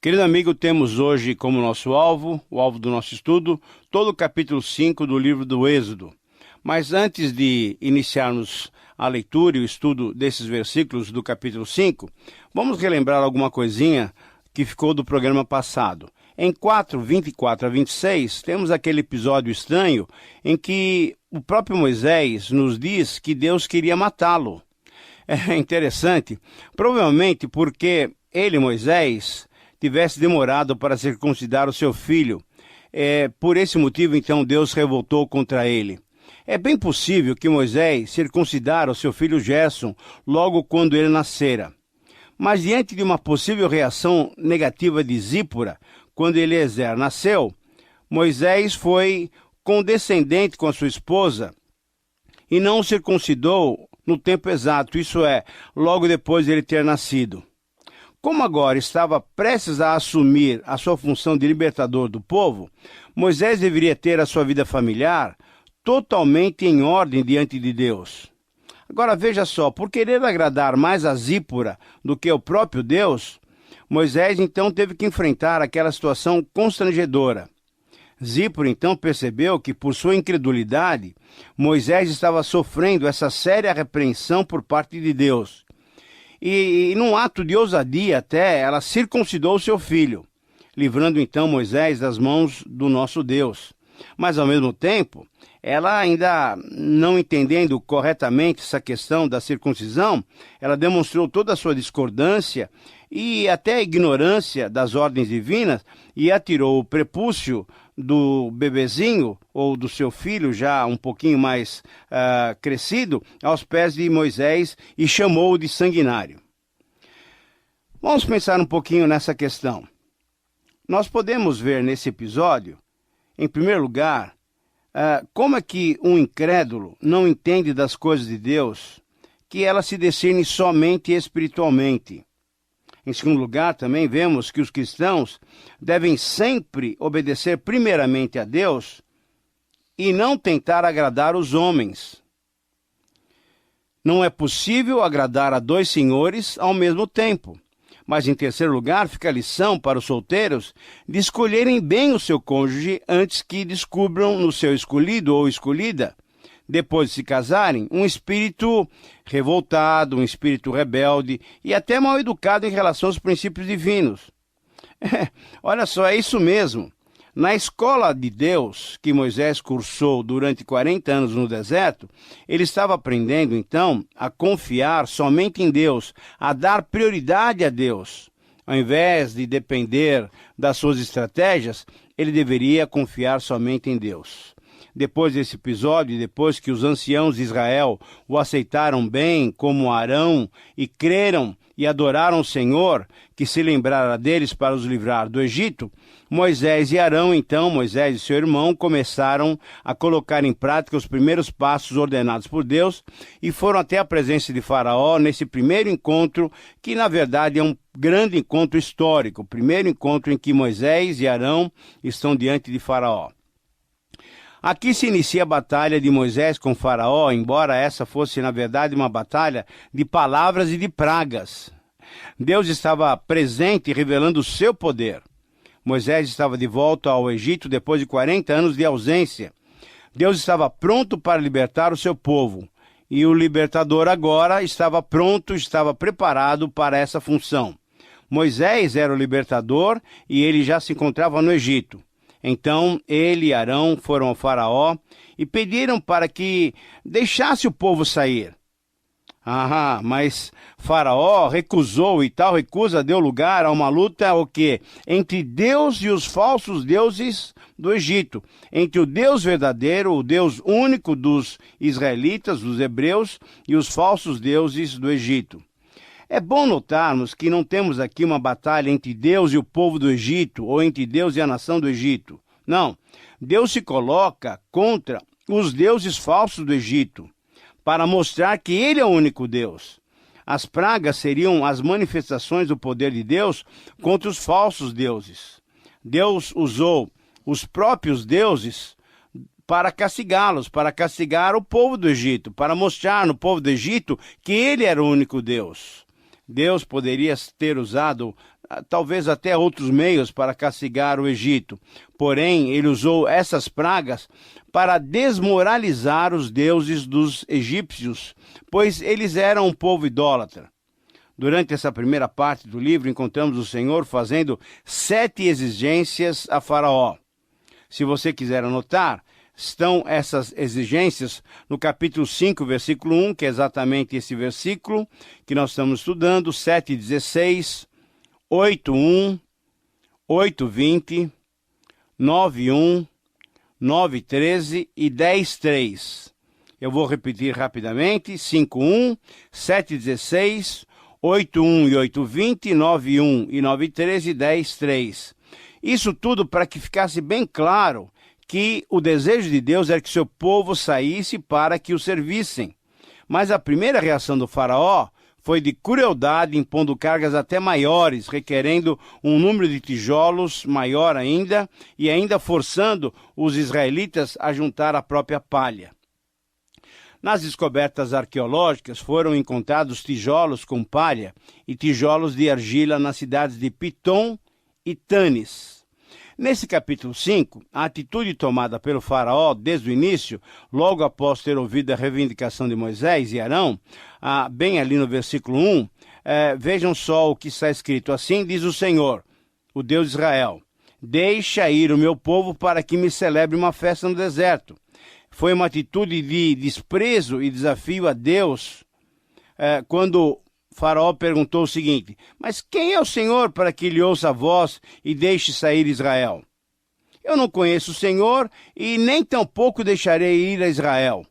Querido amigo, temos hoje como nosso alvo, o alvo do nosso estudo, todo o capítulo 5 do livro do Êxodo. Mas antes de iniciarmos a leitura e o estudo desses versículos do capítulo 5, vamos relembrar alguma coisinha que ficou do programa passado. Em 4:24 a 26, temos aquele episódio estranho em que o próprio Moisés nos diz que Deus queria matá-lo. É interessante, provavelmente porque ele, Moisés, tivesse demorado para circuncidar o seu filho. Por esse motivo, então, Deus revoltou contra ele. É bem possível que Moisés circuncidara o seu filho Gerson logo quando ele nascera. Mas diante de uma possível reação negativa de Zípora, quando Eliezer nasceu, Moisés foi condescendente com a sua esposa e não o circuncidou no tempo exato, isso é, logo depois de ele ter nascido. Como agora estava prestes a assumir a sua função de libertador do povo, Moisés deveria ter a sua vida familiar totalmente em ordem diante de Deus. Agora veja só, por querer agradar mais a Zípora do que o próprio Deus, Moisés então teve que enfrentar aquela situação constrangedora. Zípora então percebeu que por sua incredulidade, Moisés estava sofrendo essa séria repreensão por parte de Deus. E num ato de ousadia até, ela circuncidou seu filho, livrando então Moisés das mãos do nosso Deus. Mas ao mesmo tempo, ela ainda não entendendo corretamente essa questão da circuncisão, ela demonstrou toda a sua discordância e até a ignorância das ordens divinas e atirou o prepúcio do bebezinho ou do seu filho já um pouquinho mais crescido aos pés de Moisés e chamou-o de sanguinário. Vamos pensar um pouquinho nessa questão. Nós podemos ver nesse episódio, em primeiro lugar, como é que um incrédulo não entende das coisas de Deus, que ela se discerne somente espiritualmente. Em segundo lugar, também vemos que os cristãos devem sempre obedecer primeiramente a Deus e não tentar agradar os homens. Não é possível agradar a dois senhores ao mesmo tempo. Mas, em terceiro lugar, fica a lição para os solteiros de escolherem bem o seu cônjuge antes que descubram no seu escolhido ou escolhida, depois de se casarem, um espírito revoltado, um espírito rebelde e até mal educado em relação aos princípios divinos. Olha só, é isso mesmo. Na escola de Deus, que Moisés cursou durante 40 anos no deserto, ele estava aprendendo, então, a confiar somente em Deus, a dar prioridade a Deus. Ao invés de depender das suas estratégias, ele deveria confiar somente em Deus. Depois desse episódio, depois que os anciãos de Israel o aceitaram bem como Arão e creram e adoraram o Senhor, que se lembrara deles para os livrar do Egito, Moisés e Arão, então, Moisés e seu irmão, começaram a colocar em prática os primeiros passos ordenados por Deus e foram até a presença de Faraó nesse primeiro encontro, que na verdade é um grande encontro histórico, o primeiro encontro em que Moisés e Arão estão diante de Faraó. Aqui se inicia a batalha de Moisés com Faraó, embora essa fosse, na verdade, uma batalha de palavras e de pragas. Deus estava presente revelando o seu poder. Moisés estava de volta ao Egito depois de 40 anos de ausência. Deus estava pronto para libertar o seu povo. E o libertador agora estava pronto, estava preparado para essa função. Moisés era o libertador e ele já se encontrava no Egito. Então, ele e Arão foram ao Faraó e pediram para que deixasse o povo sair. Mas Faraó recusou e tal recusa deu lugar a uma luta o quê? Entre Deus e os falsos deuses do Egito. Entre o Deus verdadeiro, o Deus único dos israelitas, dos hebreus, e os falsos deuses do Egito. É bom notarmos que não temos aqui uma batalha entre Deus e o povo do Egito, ou entre Deus e a nação do Egito. Não, Deus se coloca contra os deuses falsos do Egito, para mostrar que ele é o único Deus. As pragas seriam as manifestações do poder de Deus contra os falsos deuses. Deus usou os próprios deuses para castigá-los, para castigar o povo do Egito, para mostrar no povo do Egito que ele era o único Deus. Deus poderia ter usado talvez até outros meios para castigar o Egito. Porém, ele usou essas pragas para desmoralizar os deuses dos egípcios, pois eles eram um povo idólatra. Durante essa primeira parte do livro, encontramos o Senhor fazendo 7 exigências a Faraó. Se você quiser anotar, estão essas exigências no capítulo 5, versículo 1, que é exatamente esse versículo que nós estamos estudando, 7:16, 8:1, 8:20, 9:1, 9:13 e 10:3. Eu vou repetir rapidamente: 5:1, 7:16, 8:1 e 8:20, 9:1 e 9:13 e 10:3. Isso tudo para que ficasse bem claro que o desejo de Deus era que seu povo saísse para que o servissem. Mas a primeira reação do faraó foi de crueldade, impondo cargas até maiores, requerendo um número de tijolos maior ainda, e ainda forçando os israelitas a juntar a própria palha. Nas descobertas arqueológicas foram encontrados tijolos com palha e tijolos de argila nas cidades de Pitom e Tanis. Nesse capítulo 5, a atitude tomada pelo faraó desde o início, logo após ter ouvido a reivindicação de Moisés e Arão, bem ali no versículo 1, vejam só o que está escrito: assim diz o Senhor, o Deus de Israel, deixa ir o meu povo para que me celebre uma festa no deserto. Foi uma atitude de desprezo e desafio a Deus quando Faraó perguntou o seguinte: mas quem é o Senhor para que lhe ouça a voz e deixe sair Israel? Eu não conheço o Senhor e nem tampouco deixarei ir a Israel.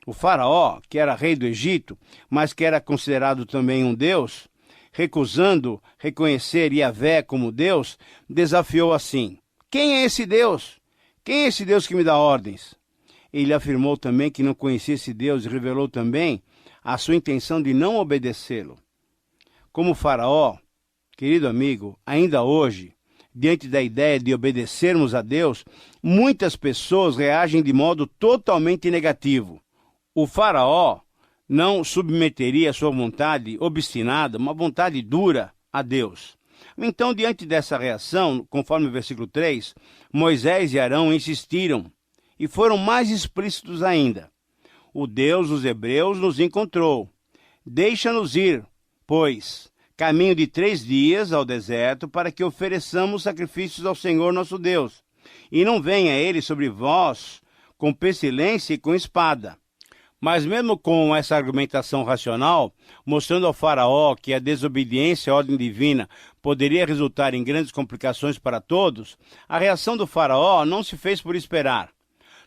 O faraó, que era rei do Egito, mas que era considerado também um deus, recusando reconhecer Yahvé como Deus, desafiou assim: quem é esse Deus? Quem é esse Deus que me dá ordens? Ele afirmou também que não conhecia esse Deus e revelou também a sua intenção de não obedecê-lo. Como Faraó, querido amigo, ainda hoje, diante da ideia de obedecermos a Deus, muitas pessoas reagem de modo totalmente negativo. O Faraó não submeteria sua vontade obstinada, uma vontade dura, a Deus. Então, diante dessa reação, conforme o versículo 3, Moisés e Arão insistiram e foram mais explícitos ainda. O Deus dos hebreus nos encontrou. Deixa-nos ir, pois, caminho de 3 dias ao deserto, para que ofereçamos sacrifícios ao Senhor nosso Deus. E não venha ele sobre vós com pestilência e com espada. Mas mesmo com essa argumentação racional, mostrando ao faraó que a desobediência à ordem divina poderia resultar em grandes complicações para todos, a reação do faraó não se fez por esperar.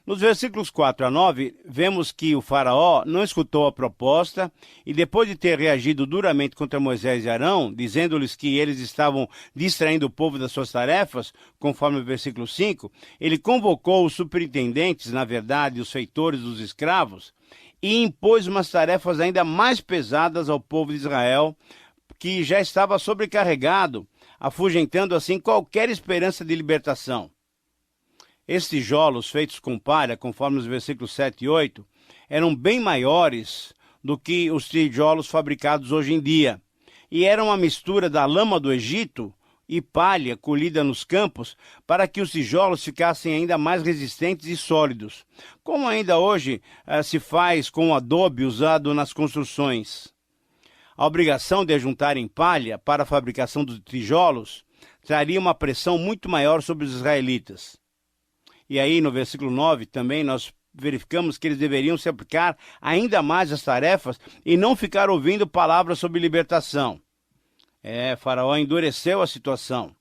Nos versículos 4 a 9, vemos que o faraó não escutou a proposta e, depois de ter reagido duramente contra Moisés e Arão, dizendo-lhes que eles estavam distraindo o povo das suas tarefas, conforme o versículo 5, ele convocou os superintendentes, na verdade, os feitores dos escravos, e impôs umas tarefas ainda mais pesadas ao povo de Israel, que já estava sobrecarregado, afugentando assim qualquer esperança de libertação. Esses tijolos feitos com palha, conforme os versículos 7 e 8, eram bem maiores do que os tijolos fabricados hoje em dia, e eram uma mistura da lama do Egito e palha colhida nos campos para que os tijolos ficassem ainda mais resistentes e sólidos, como ainda hoje se faz com o adobe usado nas construções. A obrigação de ajuntarem palha para a fabricação dos tijolos traria uma pressão muito maior sobre os israelitas. E aí, no versículo 9, também nós verificamos que eles deveriam se aplicar ainda mais às tarefas e não ficar ouvindo palavras sobre libertação. Faraó endureceu a situação.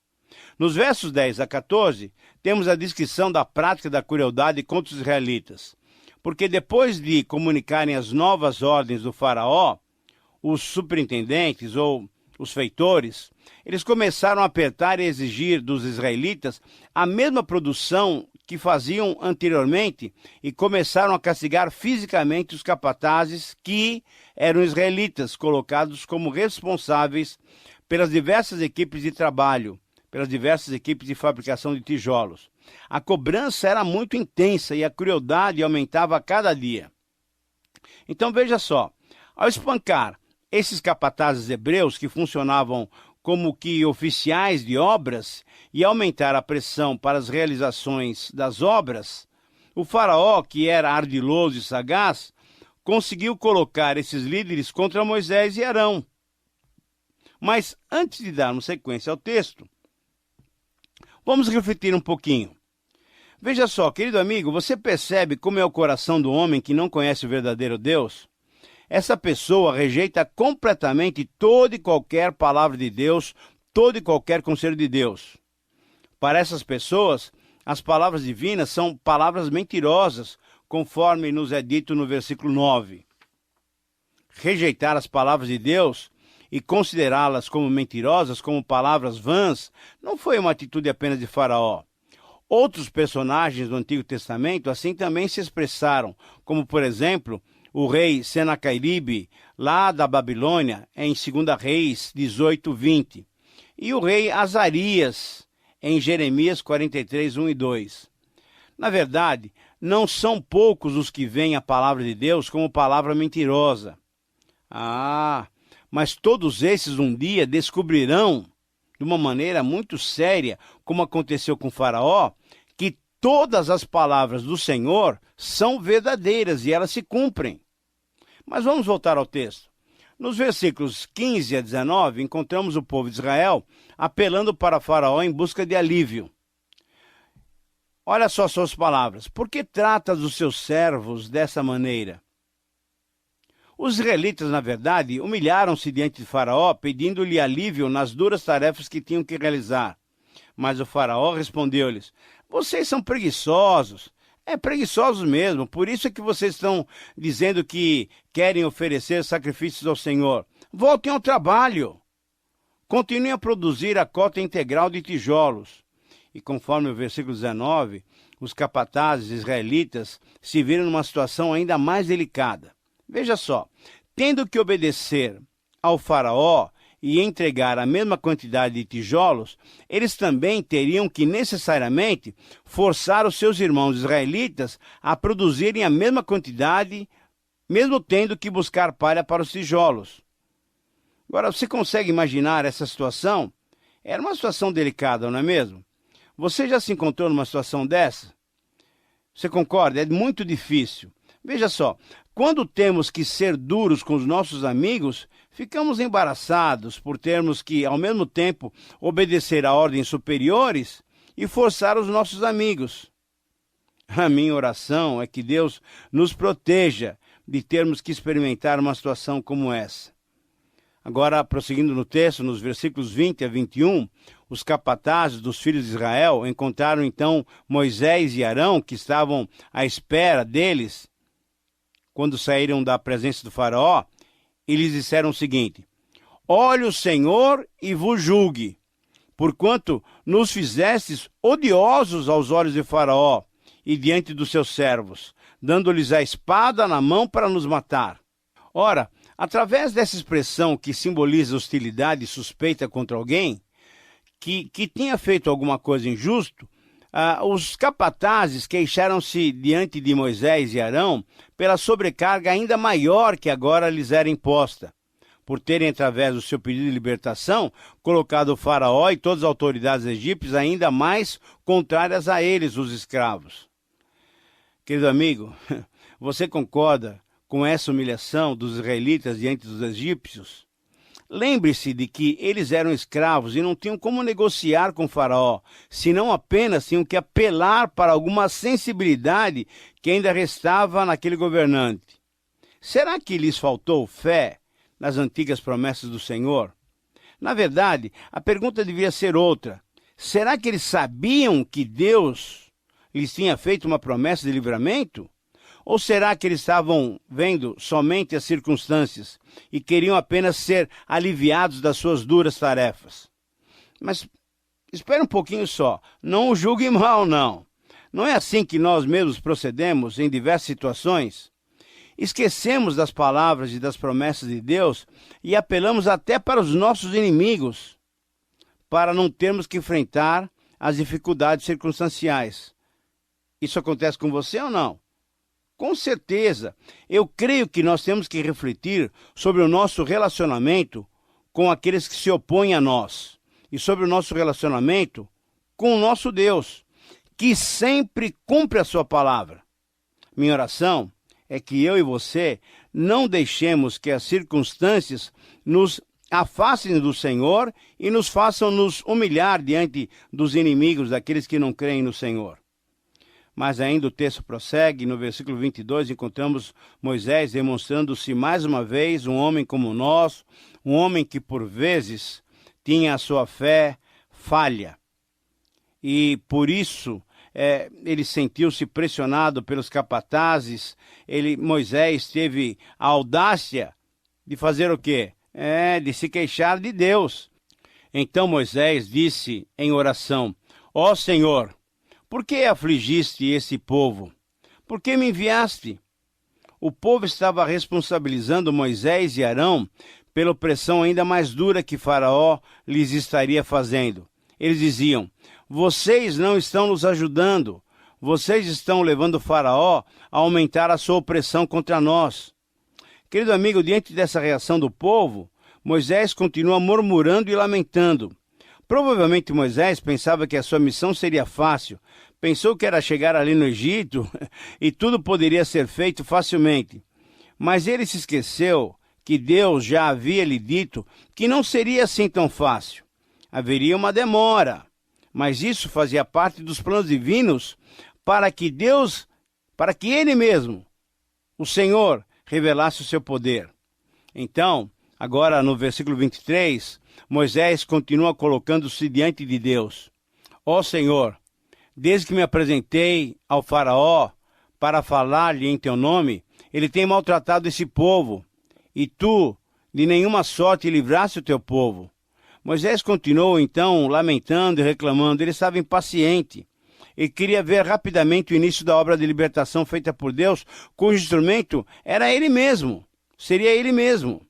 Nos versos 10 a 14, temos a descrição da prática da crueldade contra os israelitas. Porque depois de comunicarem as novas ordens do faraó, os superintendentes ou os feitores, eles começaram a apertar e exigir dos israelitas a mesma produção que faziam anteriormente e começaram a castigar fisicamente os capatazes que eram israelitas, colocados como responsáveis pelas diversas equipes de trabalho, pelas diversas equipes de fabricação de tijolos. A cobrança era muito intensa e a crueldade aumentava a cada dia. Então veja só, ao espancar Esses capatazes hebreus, que funcionavam como que oficiais de obras e aumentar a pressão para as realizações das obras, o faraó, que era ardiloso e sagaz, conseguiu colocar esses líderes contra Moisés e Arão. Mas antes de darmos sequência ao texto, vamos refletir um pouquinho. Veja só, querido amigo, você percebe como é o coração do homem que não conhece o verdadeiro Deus? Essa pessoa rejeita completamente toda e qualquer palavra de Deus, todo e qualquer conselho de Deus. Para essas pessoas, as palavras divinas são palavras mentirosas, conforme nos é dito no versículo 9. Rejeitar as palavras de Deus e considerá-las como mentirosas, como palavras vãs, não foi uma atitude apenas de Faraó. Outros personagens do Antigo Testamento assim também se expressaram, como, por exemplo, o rei Senaqueribe, lá da Babilônia, em 2 Reis 18:20, e o rei Azarias, em Jeremias 43, 1 e 2. Na verdade, não são poucos os que veem a palavra de Deus como palavra mentirosa. Mas todos esses um dia descobrirão, de uma maneira muito séria, como aconteceu com Faraó, que todas as palavras do Senhor são verdadeiras e elas se cumprem. Mas vamos voltar ao texto. Nos versículos 15 a 19, encontramos o povo de Israel apelando para Faraó em busca de alívio. Olha só suas palavras. Por que tratas os seus servos dessa maneira? Os israelitas, na verdade, humilharam-se diante de Faraó, pedindo-lhe alívio nas duras tarefas que tinham que realizar. Mas o Faraó respondeu-lhes: vocês são preguiçosos. Preguiçosos mesmo, por isso é que vocês estão dizendo que querem oferecer sacrifícios ao Senhor. Voltem ao trabalho. Continuem a produzir a cota integral de tijolos. E conforme o versículo 19, os capatazes israelitas se viram numa situação ainda mais delicada. Veja só, tendo que obedecer ao Faraó e entregar a mesma quantidade de tijolos, eles também teriam que necessariamente forçar os seus irmãos israelitas a produzirem a mesma quantidade, mesmo tendo que buscar palha para os tijolos. Agora, você consegue imaginar essa situação? Era uma situação delicada, não é mesmo? Você já se encontrou numa situação dessa? Você concorda? É muito difícil. Veja só, quando temos que ser duros com os nossos amigos, ficamos embaraçados por termos que, ao mesmo tempo, obedecer a ordens superiores e forçar os nossos amigos. A minha oração é que Deus nos proteja de termos que experimentar uma situação como essa. Agora, prosseguindo no texto, nos versículos 20 a 21, os capatazes dos filhos de Israel encontraram então Moisés e Arão, que estavam à espera deles, quando saíram da presença do faraó, e lhes disseram o seguinte: olhe o Senhor e vos julgue, porquanto nos fizestes odiosos aos olhos de Faraó e diante dos seus servos, dando-lhes a espada na mão para nos matar. Ora, através dessa expressão que simboliza hostilidade e suspeita contra alguém que tinha feito alguma coisa injusta, os capatazes queixaram-se diante de Moisés e Arão pela sobrecarga ainda maior que agora lhes era imposta, por terem, através do seu pedido de libertação, colocado o faraó e todas as autoridades egípcias ainda mais contrárias a eles, os escravos. Querido amigo, você concorda com essa humilhação dos israelitas diante dos egípcios? Lembre-se de que eles eram escravos e não tinham como negociar com o faraó, senão apenas tinham que apelar para alguma sensibilidade que ainda restava naquele governante. Será que lhes faltou fé nas antigas promessas do Senhor? Na verdade, a pergunta devia ser outra. Será que eles sabiam que Deus lhes tinha feito uma promessa de livramento? Ou será que eles estavam vendo somente as circunstâncias e queriam apenas ser aliviados das suas duras tarefas? Mas espere um pouquinho só, não o julgue mal, não. Não é assim que nós mesmos procedemos em diversas situações? Esquecemos das palavras e das promessas de Deus e apelamos até para os nossos inimigos, para não termos que enfrentar as dificuldades circunstanciais. Isso acontece com você ou não? Com certeza, eu creio que nós temos que refletir sobre o nosso relacionamento com aqueles que se opõem a nós e sobre o nosso relacionamento com o nosso Deus, que sempre cumpre a sua palavra. Minha oração é que eu e você não deixemos que as circunstâncias nos afastem do Senhor e nos façam nos humilhar diante dos inimigos, daqueles que não creem no Senhor. Mas ainda o texto prossegue, no versículo 22, encontramos Moisés demonstrando-se mais uma vez um homem como nós, um homem que por vezes tinha a sua fé falha. E por isso ele sentiu-se pressionado pelos capatazes. Moisés teve a audácia de fazer o quê? De se queixar de Deus. Então Moisés disse em oração: ó Senhor, por que afligiste esse povo? Por que me enviaste? O povo estava responsabilizando Moisés e Arão pela pressão ainda mais dura que Faraó lhes estaria fazendo. Eles diziam: vocês não estão nos ajudando, vocês estão levando Faraó a aumentar a sua opressão contra nós. Querido amigo, diante dessa reação do povo, Moisés continua murmurando e lamentando. Provavelmente Moisés pensava que a sua missão seria fácil, pensou que era chegar ali no Egito e tudo poderia ser feito facilmente. Mas ele se esqueceu que Deus já havia lhe dito que não seria assim tão fácil. Haveria uma demora, mas isso fazia parte dos planos divinos para que ele mesmo, o Senhor, revelasse o seu poder. Então, agora no versículo 23, Moisés continua colocando-se diante de Deus. Ó Senhor, desde que me apresentei ao Faraó para falar-lhe em teu nome, ele tem maltratado esse povo, e tu, de nenhuma sorte, livraste o teu povo. Moisés continuou então lamentando e reclamando. Ele estava impaciente e queria ver rapidamente o início da obra de libertação feita por Deus, cujo instrumento era ele mesmo, seria ele mesmo.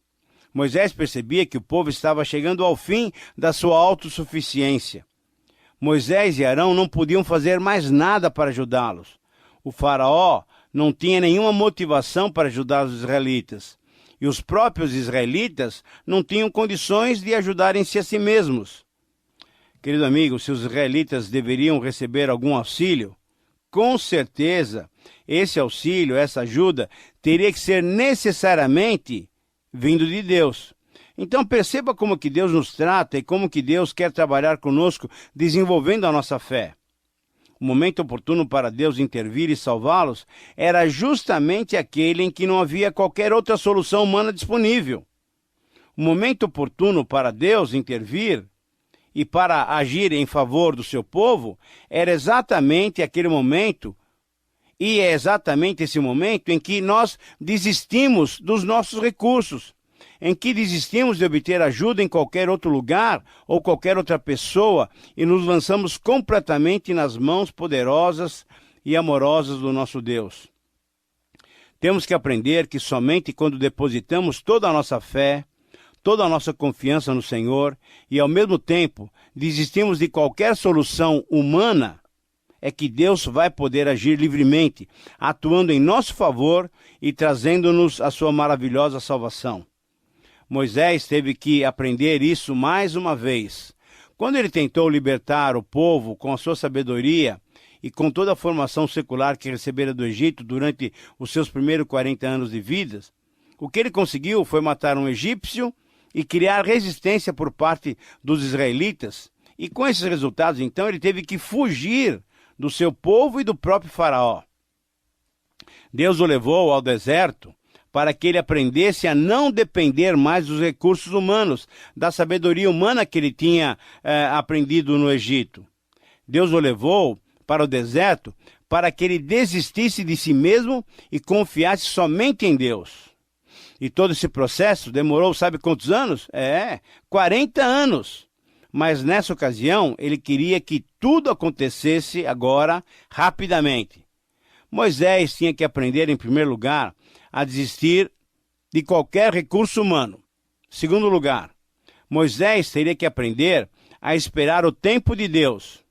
Moisés percebia que o povo estava chegando ao fim da sua autossuficiência. Moisés e Arão não podiam fazer mais nada para ajudá-los. O faraó não tinha nenhuma motivação para ajudar os israelitas. E os próprios israelitas não tinham condições de ajudarem-se a si mesmos. Querido amigo, se os israelitas deveriam receber algum auxílio, com certeza esse auxílio, essa ajuda, teria que ser necessariamente vindo de Deus. Então perceba como que Deus nos trata e como que Deus quer trabalhar conosco, desenvolvendo a nossa fé. O momento oportuno para Deus intervir e salvá-los era justamente aquele em que não havia qualquer outra solução humana disponível. O momento oportuno para Deus intervir e para agir em favor do seu povo era exatamente aquele momento, e é exatamente esse momento em que nós desistimos dos nossos recursos, em que desistimos de obter ajuda em qualquer outro lugar ou qualquer outra pessoa e nos lançamos completamente nas mãos poderosas e amorosas do nosso Deus. Temos que aprender que somente quando depositamos toda a nossa fé, toda a nossa confiança no Senhor e, ao mesmo tempo, desistimos de qualquer solução humana, é que Deus vai poder agir livremente, atuando em nosso favor e trazendo-nos a sua maravilhosa salvação. Moisés teve que aprender isso mais uma vez. Quando ele tentou libertar o povo com a sua sabedoria e com toda a formação secular que recebera do Egito durante os seus primeiros 40 anos de vida, o que ele conseguiu foi matar um egípcio e criar resistência por parte dos israelitas. E com esses resultados, então, ele teve que fugir do seu povo e do próprio faraó. Deus o levou ao deserto para que ele aprendesse a não depender mais dos recursos humanos, da sabedoria humana que ele tinha aprendido no Egito. Deus o levou para o deserto para que ele desistisse de si mesmo e confiasse somente em Deus. E todo esse processo demorou, sabe quantos anos? 40 anos. Mas nessa ocasião, ele queria que tudo acontecesse agora, rapidamente. Moisés tinha que aprender, em primeiro lugar, a desistir de qualquer recurso humano. Segundo lugar, Moisés teria que aprender a esperar o tempo de Deus.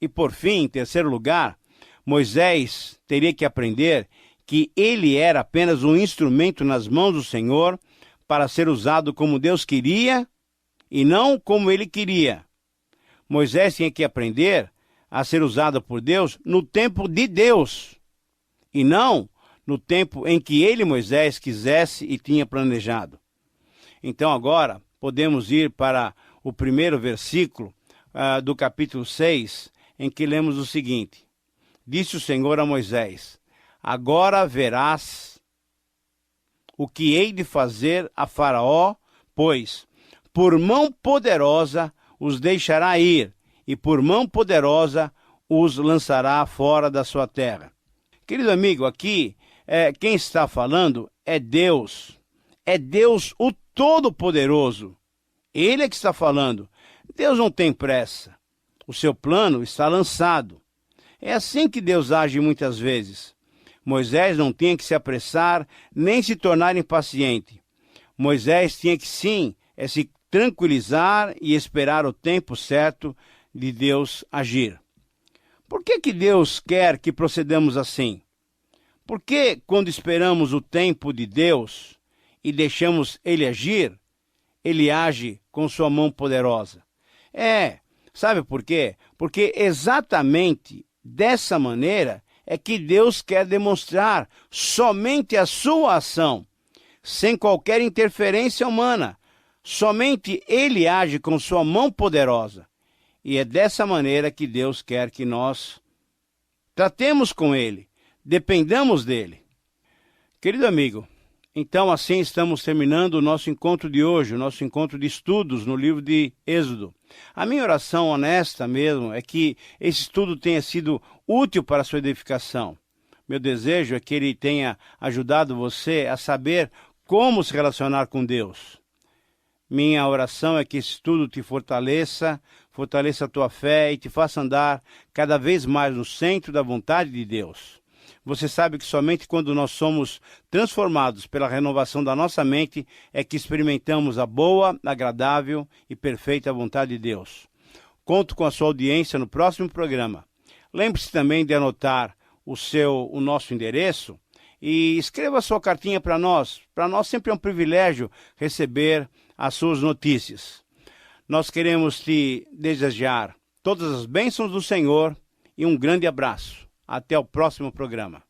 E por fim, em terceiro lugar, Moisés teria que aprender que ele era apenas um instrumento nas mãos do Senhor para ser usado como Deus queria e não como ele queria. Moisés tinha que aprender a ser usado por Deus no tempo de Deus e não no tempo em que ele, Moisés, quisesse e tinha planejado. Então agora podemos ir para o primeiro versículo do capítulo 6, em que lemos o seguinte: Disse o Senhor a Moisés: Agora verás o que hei de fazer a Faraó, pois por mão poderosa os deixará ir, e por mão poderosa os lançará fora da sua terra. Querido amigo, aqui quem está falando é Deus. É Deus o Todo-Poderoso. Ele é que está falando. Deus não tem pressa. O seu plano está lançado. É assim que Deus age muitas vezes. Moisés não tinha que se apressar, nem se tornar impaciente. Moisés tinha que sim se tranquilizar e esperar o tempo certo de Deus agir. Por que Deus quer que procedamos assim? Porque quando esperamos o tempo de Deus e deixamos ele agir, ele age com sua mão poderosa. Sabe por quê? Porque exatamente dessa maneira é que Deus quer demonstrar somente a sua ação, sem qualquer interferência humana. Somente ele age com sua mão poderosa. E é dessa maneira que Deus quer que nós tratemos com ele, dependamos dele. Querido amigo, então assim estamos terminando o nosso encontro de hoje, o nosso encontro de estudos no livro de Êxodo. A minha oração honesta mesmo é que esse estudo tenha sido útil para a sua edificação. Meu desejo é que ele tenha ajudado você a saber como se relacionar com Deus. Minha oração é que esse estudo te fortaleça a tua fé e te faça andar cada vez mais no centro da vontade de Deus. Você sabe que somente quando nós somos transformados pela renovação da nossa mente é que experimentamos a boa, agradável e perfeita vontade de Deus. Conto com a sua audiência no próximo programa. Lembre-se também de anotar o nosso endereço e escreva a sua cartinha para nós. Para nós sempre é um privilégio receber as suas notícias. Nós queremos te desejar todas as bênçãos do Senhor e um grande abraço. Até o próximo programa.